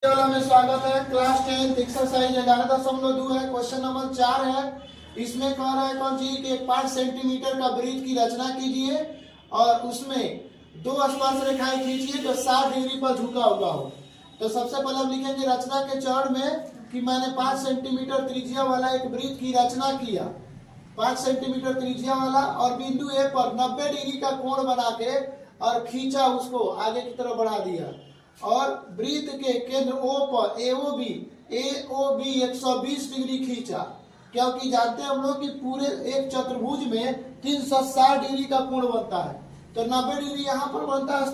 वाला में स्वागत है। क्लास 10 एक्सरसाइज 11.2 है। क्वेश्चन नंबर 4 है। इसमें कह रहा है कौन जी कि 5 सेंटीमीटर का वृत्त की रचना कीजिए और उसमें दो स्पर्श रेखाएं खींचिए जो 60 डिग्री पर झुका हुआ हो। तो सबसे पहले हम लिखेंगे रचना के चरण में कि मैंने 5 सेंटीमीटर त्रिज्या वाला एक वृत्त की रचना किया, 5 सेंटीमीटर त्रिज्या वाला, और बिंदु ए पर 90 डिग्री का कोण बना के और खींचा, उसको आगे की तरफ बढ़ा दिया और वृत्त के केंद्र O पर AOB 120 डिग्री खींचा। क्योंकि जानते हैं हम लोग कि पूरे एक चतुर्भुज में 360 डिग्री का कोण बनता है, तो 90 डिग्री यहाँ पर बनता है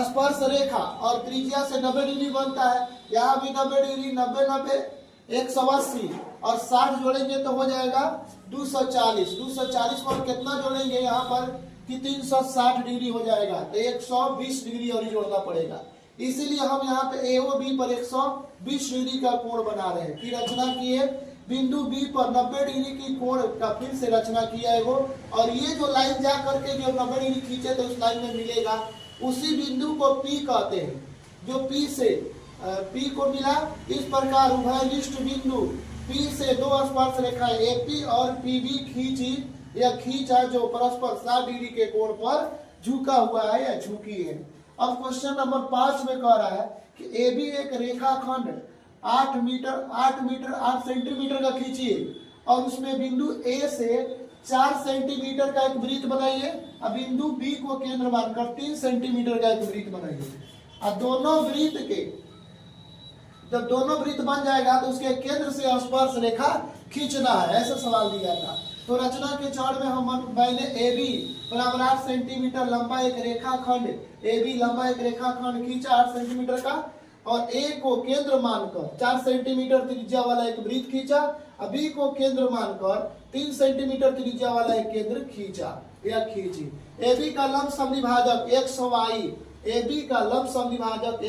स्पर्श रेखा और त्रिज्या से 90 डिग्री बनता है। यहाँ भी 90 डिग्री, 90 90 180 और 60 जोड़ेंगे तो हो जाएगा 240। 240 पर कितना जोड़ेंगे यहाँ पर कि 360 डिग्री हो जाएगा, तो 120 डिग्री और जोड़ना पड़ेगा। इसीलिए हम यहाँ पे AOB पर 120 डिग्री का कोण बना रहे हैं की रचना किए। बिंदु B पर 90 डिग्री की कोण का फिर से रचना किया है वो, और ये जो लाइन जा करके जो 90 डिग्री खींचे तो उस लाइन में मिलेगा, उसी बिंदु को P कहते हैं। जो P से P को मिला, इस प्रकार उभयनिष्ठ बिंदु P से दो स्पर्श रेखाएं AP और PB खींचा जो परस्पर 60 डिग्री के कोण पर झुका हुआ है या झुकी है। अब क्वेश्चन नंबर 5 में कह रहा है कि AB एक रेखाखंड 8 मीटर 8 सेंटीमीटर का खींचिए और उसमें बिंदु A से 4 सेंटीमीटर का एक वृत्त बनाइए और बिंदु B को केंद्र मानकर 3 सेंटीमीटर का एक वृत्त बनाइए। और जब दोनों वृत्त बन जाएगा तो उसके केंद्र से स्पर्श रेखा खींचना है, ऐसा सवाल दिया था। तो रचना के चरण में मैंने AB बराबर 8 सेंटीमीटर लंबा एक रेखाखंड खींचा 8 सेंटीमीटर का, और A को केंद्र मानकर 4 सेंटीमीटर त्रिज्या वाला एक वृत्त खींचा, और B को केंद्र मानकर 3 सेंटीमीटर त्रिज्या वाला एक केंद्र खींचा या खींची। AB का लंब समद्विभाजक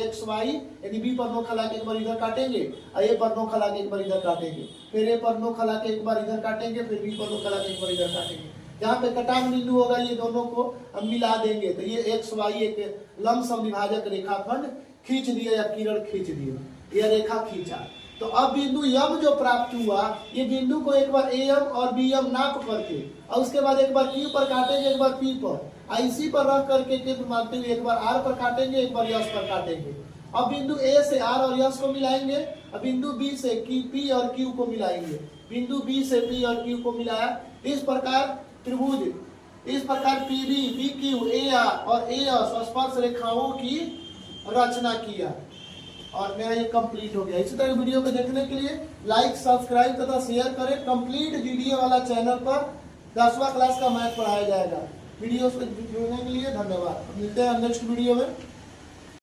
XY यानी B पर नोक लगा के एक बार इधर काटेंगे और A पर नोक लगा के एक बार इधर काटेंगे, फिर A पर नोक लगा के एक बार इधर काटेंगे, फिर B पर नोक लगा के एक बार इधर काटेंगे। जहाँ पे कटान बिंदु होगा ये दोनों को हम मिला देंगे, तो ये XY एक लंब समद्विभाजक रेखाखंड खींच दिया या किरण खींच दिया, यह रेखा खींचा। तो अब बिंदु M जो प्राप्त हुआ, ये बिंदु को एक बार AM और BM नाप करके और उसके बाद एक बार Q पर काटेंगे, एक बार P पर, इसी पर रख करके केंद्र मानते हुए एक बार R पर काटेंगे, एक बार S पर काटेंगे। अब बिंदु A से R और S को मिलाएंगे और बिंदु B से P और Q को मिलाएंगे। बिंदु B से P और Q को मिलाया, इस प्रकार त्रिभुज, इस प्रकार PB, PQ, AR और AS स्पर्श रेखाओं की रचना किया और मेरा ये कंप्लीट हो गया। इसी तरह वीडियो को देखने के लिए लाइक, सब्सक्राइब तथा शेयर करें। कंप्लीट वीडियो वाला चैनल पर 10वां क्लास का मैथ पढ़ाया जाएगा। वीडियो से जुड़ने के लिए धन्यवाद। मिलते हैं नेक्स्ट वीडियो में।